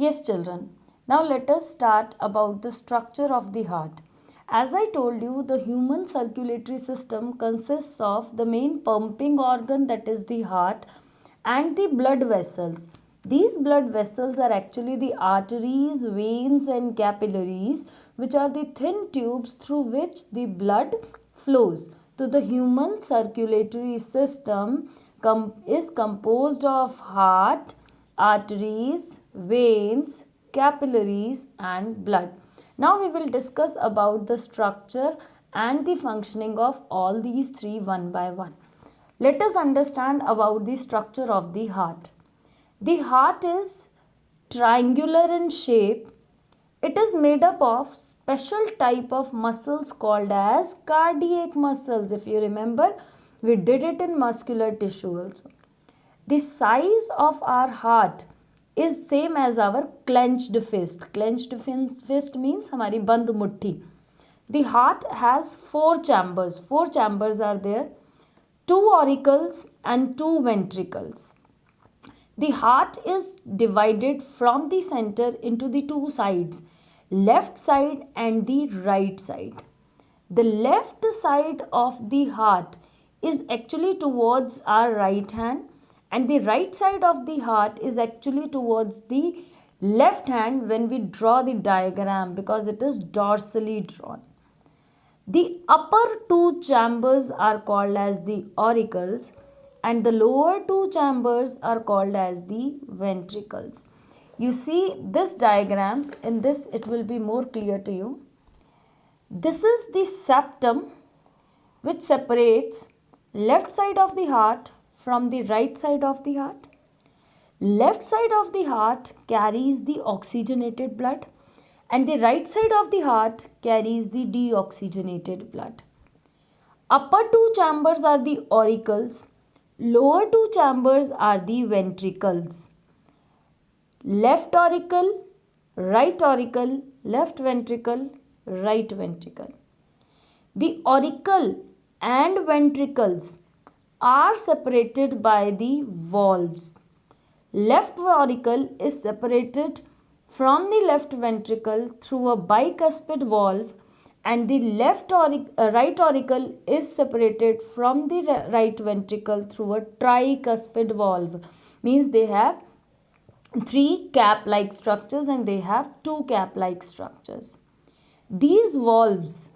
Yes, children. Now let us start about the structure of the heart. As I told you, the human circulatory system consists of the main pumping organ, that is the heart, and the blood vessels. These blood vessels are actually the arteries, veins and capillaries, which are the thin tubes through which the blood flows. So the human circulatory system is composed of heart, arteries, veins, capillaries and blood. Now we will discuss about the structure and the functioning of all these three one by one. Let us understand about the structure of the heart. The heart is triangular in shape. It is made up of special type of muscles called as cardiac muscles. If you remember, we did it in muscular tissue also. The size of our heart is same as our clenched fist. Clenched fist means हमारी बंद मुट्ठी. The heart has four chambers. Four chambers are there. Two auricles and two ventricles. The heart is divided from the center into the two sides, left side and the right side. The left side of the heart is actually towards our right hand, and the right side of the heart is actually towards the left hand when we draw the diagram, because it is dorsally drawn. The upper two chambers are called as the auricles and the lower two chambers are called as the ventricles. You see this diagram, in this it will be more clear to you. This is the septum which separates left side of the heart from the right side of the heart. Left side of the heart carries the oxygenated blood and the right side of the heart carries the deoxygenated blood. Upper two chambers are the auricles, lower two chambers are the ventricles. Left auricle, right auricle, left ventricle, right ventricle. The auricle and ventricles are separated by the valves. Left auricle is separated from the left ventricle through a bicuspid valve, and the right auricle is separated from the right ventricle through a tricuspid valve. Means they have three cap-like structures and they have two cap-like structures. These valves,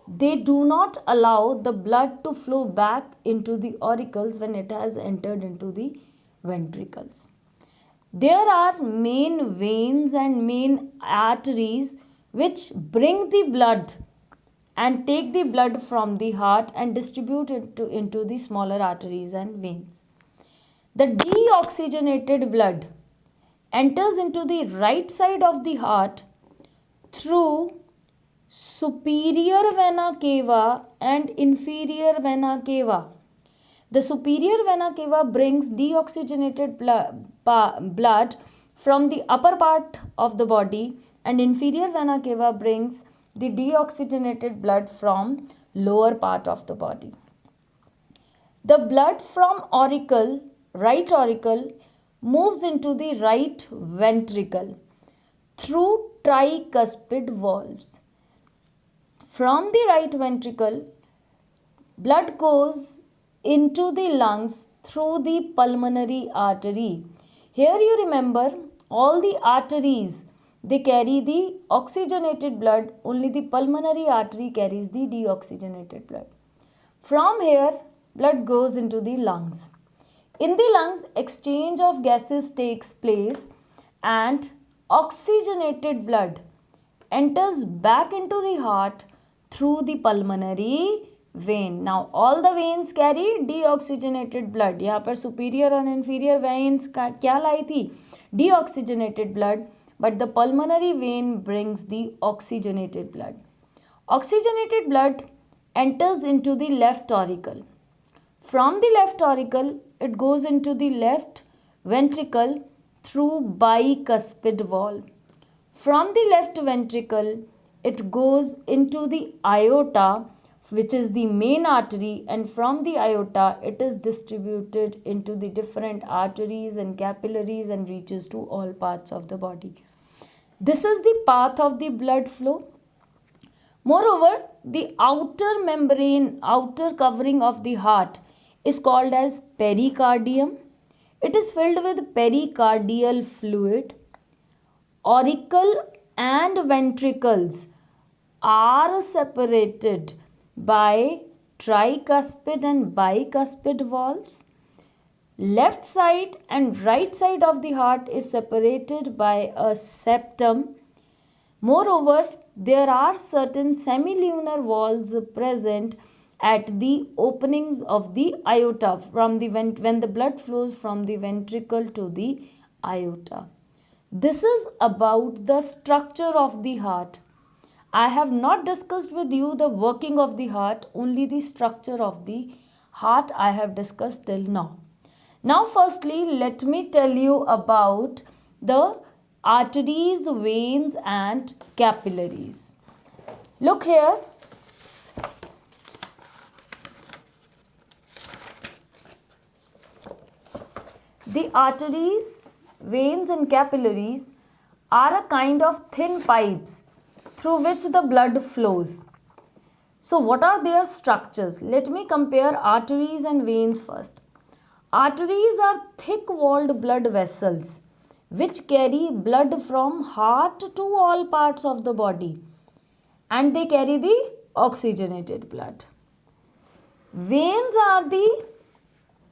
they do not allow the blood to flow back into the auricles when it has entered into the ventricles. There are main veins and main arteries which bring the blood and take the blood from the heart and distribute it into the smaller arteries and veins. The deoxygenated blood enters into the right side of the heart through superior vena cava and inferior vena cava. The superior vena cava brings deoxygenated blood from the upper part of the body, and inferior vena cava brings the deoxygenated blood from lower part of the body. The blood from auricle, right auricle, moves into the right ventricle through tricuspid valves. From the right ventricle, blood goes into the lungs through the pulmonary artery. Here you remember, all the arteries, they carry the oxygenated blood, only the pulmonary artery carries the deoxygenated blood. From here, blood goes into the lungs. In the lungs, exchange of gases takes place and oxygenated blood enters back into the heart through the pulmonary vein. Now all the veins carry deoxygenated blood. यहाँ पर superior और inferior veins का क्या लाई थी? Deoxygenated blood, but the pulmonary vein brings the oxygenated blood. Oxygenated blood enters into the left auricle. From the left auricle, it goes into the left ventricle through bicuspid valve. From the left ventricle, it goes into the aorta which is the main artery, and from the aorta it is distributed into the different arteries and capillaries and reaches to all parts of the body. This is the path of the blood flow. Moreover, the outer membrane, outer covering of the heart is called as pericardium. It is filled with pericardial fluid. Auricle and ventricles are separated by tricuspid and bicuspid valves. Left side and right side of the heart is separated by a septum. Moreover, there are certain semilunar valves present at the openings of the aorta from the when the blood flows from the ventricle to the aorta. This is about the structure of the heart. I have not discussed with you the working of the heart, only the structure of the heart I have discussed till now. Now firstly, let me tell you about the arteries, veins and capillaries. Look here. The arteries, veins and capillaries are a kind of thin pipes through which the blood flows. So what are their structures? Let me compare arteries and veins first. Arteries are thick-walled blood vessels which carry blood from heart to all parts of the body, and they carry the oxygenated blood. Veins are the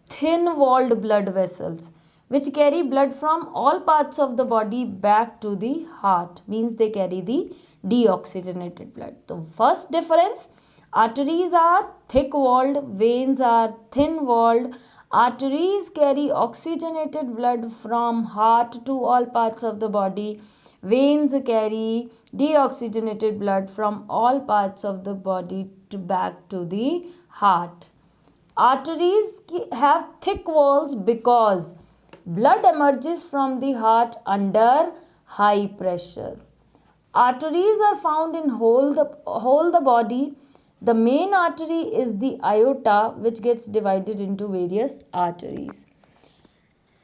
thin-walled blood vessels which carry blood from all parts of the body back to the heart, means they carry the deoxygenated blood. The first difference, arteries are thick-walled, veins are thin-walled. Arteries carry oxygenated blood from heart to all parts of the body. Veins carry deoxygenated blood from all parts of the body back to the heart. Arteries have thick walls because blood emerges from the heart under high pressure. Arteries are found in whole the body. The main artery is the aorta, which gets divided into various arteries.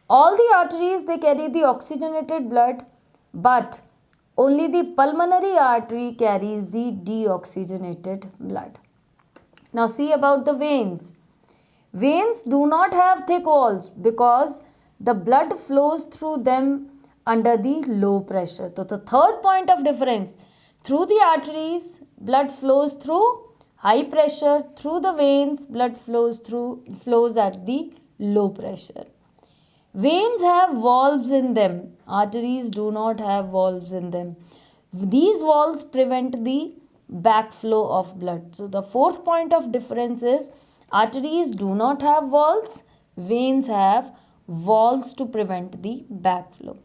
All the arteries, they carry the oxygenated blood, but only the pulmonary artery carries the deoxygenated blood. Now see about the veins. Veins do not have thick walls because the blood flows through them under the low pressure. So the third point of difference, through the arteries, blood flows through high pressure. Through the veins, blood flows at the low pressure. Veins have valves in them. Arteries do not have valves in them. These valves prevent the backflow of blood. So the fourth point of difference is arteries do not have valves. Veins have valves to prevent the backflow.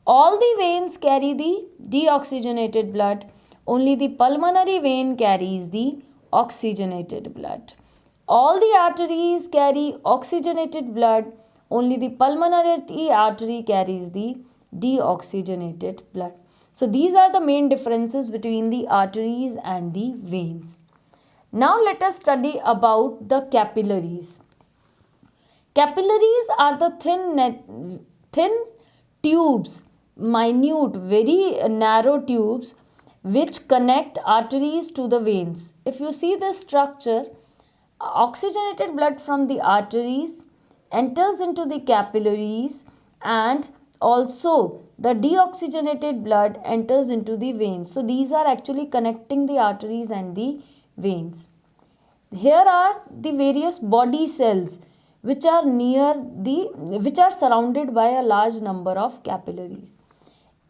All the veins carry the deoxygenated blood. Only the pulmonary vein carries the oxygenated blood. All the arteries carry oxygenated blood. Only the pulmonary artery carries the deoxygenated blood. So these are the main differences between the arteries and the veins. Now let us study about the capillaries. Capillaries are the thin tubes, minute, very narrow tubes which connect arteries to the veins. If you see this structure, oxygenated blood from the arteries enters into the capillaries, and also the deoxygenated blood enters into the veins. So these are actually connecting the arteries and the veins. Here are the various body cells which are surrounded by a large number of capillaries.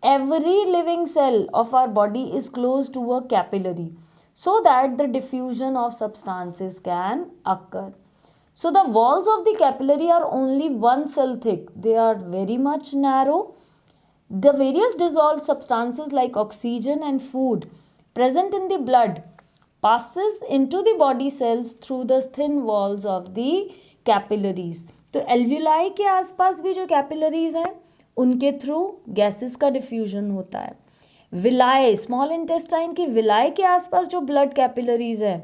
Every living cell of our body is close to a capillary so that the diffusion of substances can occur. So the walls of the capillary are only 1 cell thick. They are very much narrow. The various dissolved substances like oxygen and food present in the blood passes into the body cells through the thin walls of the capillaries. तो alveoli के आसपास भी जो capillaries हैं उनके through gases का diffusion होता है. विलाय, स्मॉल इंटेस्टाइन की विलाय के आसपास जो ब्लड कैपिलरीज हैं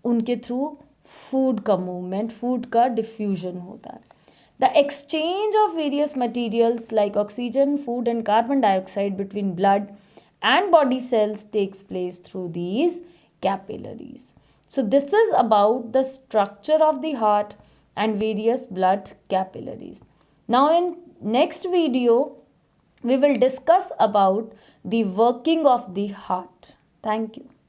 उनके थ्रू फूड का मूवमेंट, फूड का डिफ्यूजन होता है. The exchange of various materials like oxygen, food, and carbon dioxide between blood and body cells takes place through these capillaries. So, this is about the structure of the heart and various blood capillaries. Now, in next video, we will discuss about the working of the heart. Thank you.